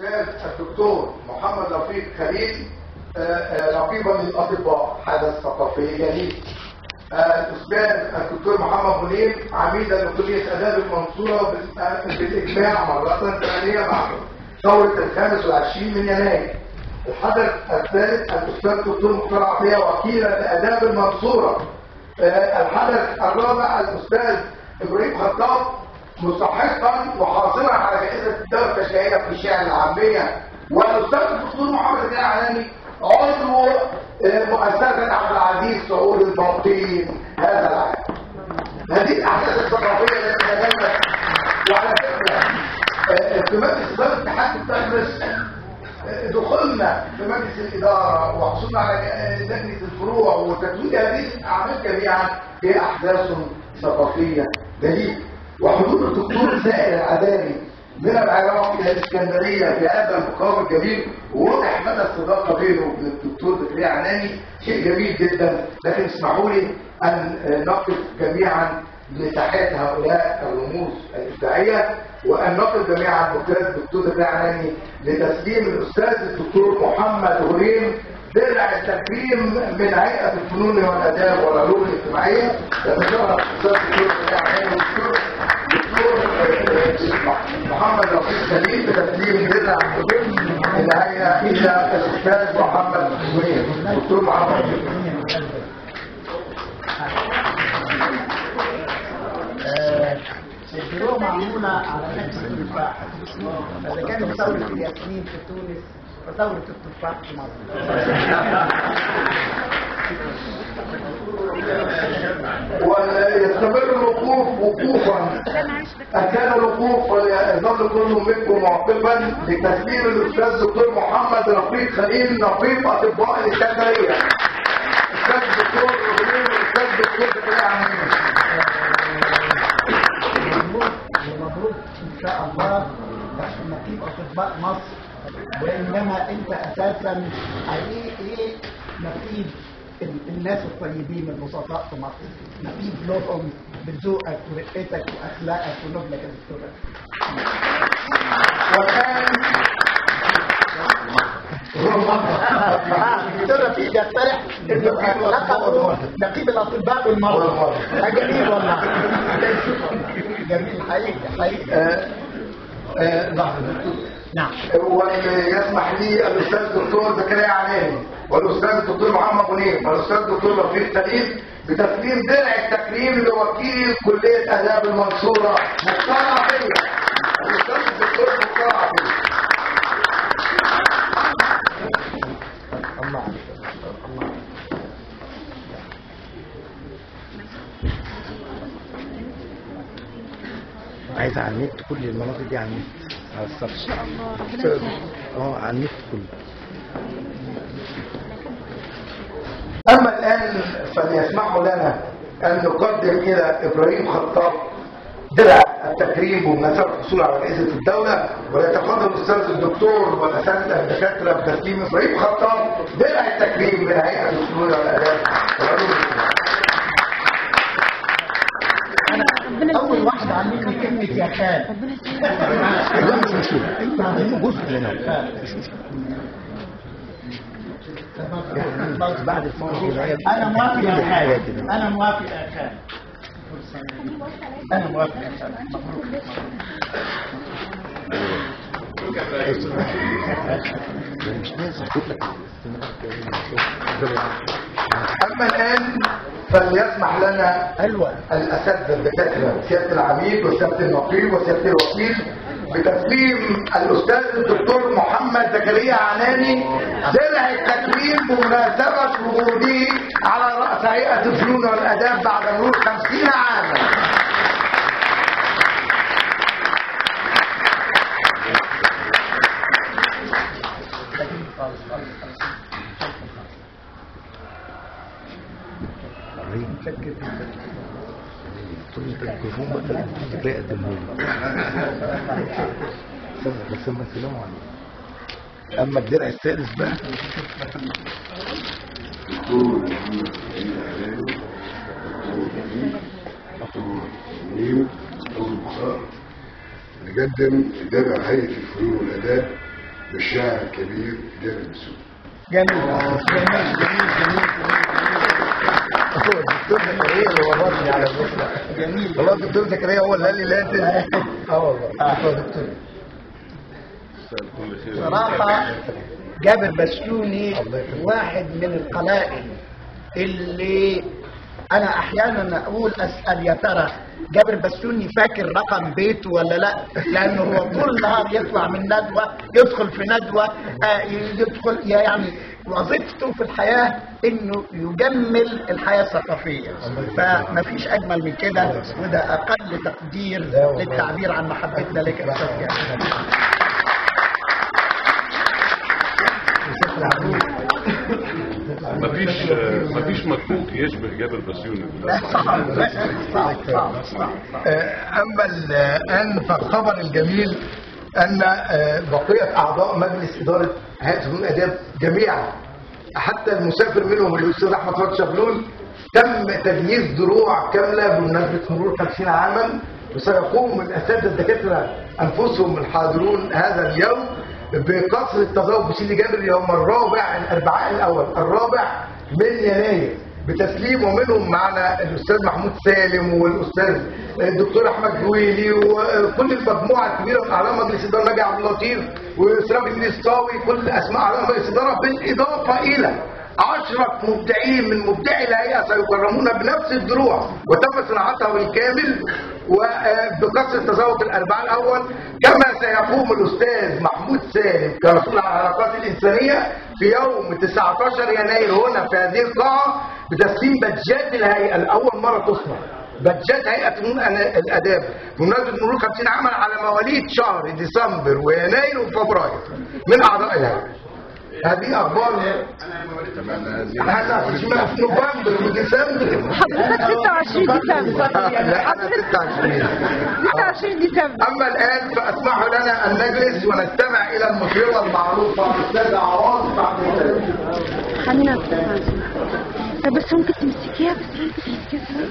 الاستاذ الدكتور محمد رفيق خليل نقيبا للاطباء، حدث ثقافي جديد. الاستاذ الدكتور محمد منير عميدا لكليه اداب المنصوره بالاجماع مره ثانيه بعد ثوره 25 من يناير. الحدث الثالث الاستاذ الدكتور مختار عطيه وكيلا لاداب المنصوره. الحدث الرابع الاستاذ ابراهيم خطاب مستحقا وحاصلا على جائزه الدوله التشريعيه في الشعر العاميه. والاستاذ الدكتور محمد العلاني عضو مؤسسه عبد العزيز سعود البلطيم هذا العام. هذه الاحداث الثقافيه التي تجمعت. وعلى فكره في مجلس اداره اتحاد التدريس دخلنا في مجلس الاداره وحصلنا على لجنه الفروع وتتويج هذه الاعمال جميعا هي احداث ثقافيه جديده. وحضور الدكتور سائر العدالي من العراق الى الاسكندريه في هذا المقام الجميل، وواضح مدى الصداقه بينه وبين الدكتور زكريا عناني شيء جميل جدا. لكن اسمحوا لي ان نقف جميعا لتحيه هؤلاء الرموز الابداعيه، وان نقف جميعا بقياده الدكتور زكريا عناني لتسليم الاستاذ الدكتور محمد هريم درع التكريم من هيئه الفنون والاداب والعلوم الاجتماعيه. يتشرف الاستاذ الدكتور زكريا عناني والدكتور محمد رفيق خليل بتسليم درع الهيئه الى الاستاذ محمد هريم. دكتور محمد الدروع معمولة على نفس التفاح. إذا كانت ثورة الياسمين في تونس فثورة التفاح في مصر. ويستمر الوقوف وقوفا. أكان الوقوف وليظل كل منكم معقبا لتسليم الأستاذ الدكتور محمد رفيق خليل نقيب أطباء الإسكندرية. الأستاذ الدكتور رفيق والأستاذ الدكتور زكريا عناني. ومبروك ان شاء الله نقيب اطباء مصر. وانما انت اساسا حقيقي نقيب الناس الطيبين البسطاء في مصر، نقيب لهم بذوقك ورقتك واخلاقك ونبلك يا دكتور. والان دكتور رفيق يقترح انه لقب نقيب الاطباء بالمرض. جميل والله، جميل حقيقي. نعم. ويسمح لي الاستاذ الدكتور زكريا عناني والاستاذ الدكتور محمد منير والاستاذ الدكتور رفيق خليل بتسليم درع التكريم لوكيل كليه اداب المنصوره مختار عطيه. الاستاذ الدكتور مختار عطيه. عايز على النت كل المناطق دي على النت على الصفحه ان شاء الله. ربنا يسهل. على النت كله. اما الان فليسمحوا لنا ان نقدم الى ابراهيم خطاب درع التكريم بمناسبه الحصول على جائزه الدوله. ويتفضل الاستاذ الدكتور والاساتذه الدكاتره بتسليم ابراهيم خطاب درع التكريم من هيئه الفنون والاداب والعلوم الاجتماعيه. اول واحد عامل لي كلمه يا خال. لا مش مشكله، انت عاملين جزء لنا بعد الفرح. انا موافق يا خال، انا موافق يا خال، انا موافق يا خال. اما الان فليسمح لنا الاساتذه الدكاتره سياده العميد وسياده النقيب وسياده الوكيل بتسليم الاستاذ الدكتور محمد زكريا عناني درع التكريم بمناسبه وجوده على راس هيئه الفنون والاداب بعد مرور 50 عاما. متشكر جدا. طول التليفون بقى تلاقي قدمه بس ما السلام عليكم. اما الدرع السادس بقى دكتور محمد علاني دكتور منير نقيب نقدم درع هيئه الفنون والاداب بالشاعر الكبير جابر بسيوني. جميل جميل جميل هو الدكتور زكريا اللي ورطني على الرسله. جميل والله الدكتور زكريا هو اللي قال لي لازم. والله دكتور. صراحة جابر بسيوني واحد من القلائل اللي أنا أحيانا أقول أسأل يا ترى جابر بسيوني فاكر رقم بيته ولا لا؟ لأنه هو طول النهار يطلع من ندوة يدخل في ندوة يدخل، يعني وظيفته في الحياة إنه يجمل الحياة الثقافية، فما فيش أجمل من كده، وده أقل تقدير للتعبير عن محبتنا لك يا أستاذ جابر. مفيش مكتوب يشبه جابر بسيوني. أما الآن فالخبر الجميل أن بقية أعضاء مجلس إدارة هيئة فنون الآداب جميعا حتى المسافر منهم الأستاذ أحمد فرج شبلول تم تجهيز دروع كاملة بمناسبة مرور 50 عاما، وسيقوم الأساتذة الدكاترة أنفسهم الحاضرون هذا اليوم بقصر التذوق بسيدي جابر يوم الأربعاء الأول 4 يناير بتسليم، ومنهم معنا الأستاذ محمود سالم والأستاذ الدكتور أحمد جويلي وكل المجموعة الكبيرة من أعضاء مجلس إدارة، ناجي عبد اللطيف وإسلام الإسطاوي، كل أسماء أعضاء مجلس إدارة، بالإضافة إلى 10 مبدعين من مبدعي الهيئة سيكرمون بنفس الدروع وتم صناعتها بالكامل وبقصر التذوق الأربعاء الأول. كما سيقوم الأستاذ محمود سالم كمسؤول عن العلاقات الإنسانية في يوم 19 يناير هنا في هذه القاعة بتسليم بادجات الهيئة لأول مرة تصنع، بادجات هيئة فنون الآداب بمناسبة مرور 50 عاما على مواليد شهر ديسمبر ويناير وفبراير من أعضاء الهيئة. هذه أخبار احنا في نوفمبر وديسمبر. حضرتك 26 ديسمبر. لا أنا 26 ديسمبر. أما الآن فأسمحوا لنا أن نجلس ونستمع إلى المطربة المعروفة الأستاذة عواصف عبد السلام. خلينا نستمع. بس ممكن تمسكيها، بس ممكن تمسكيها.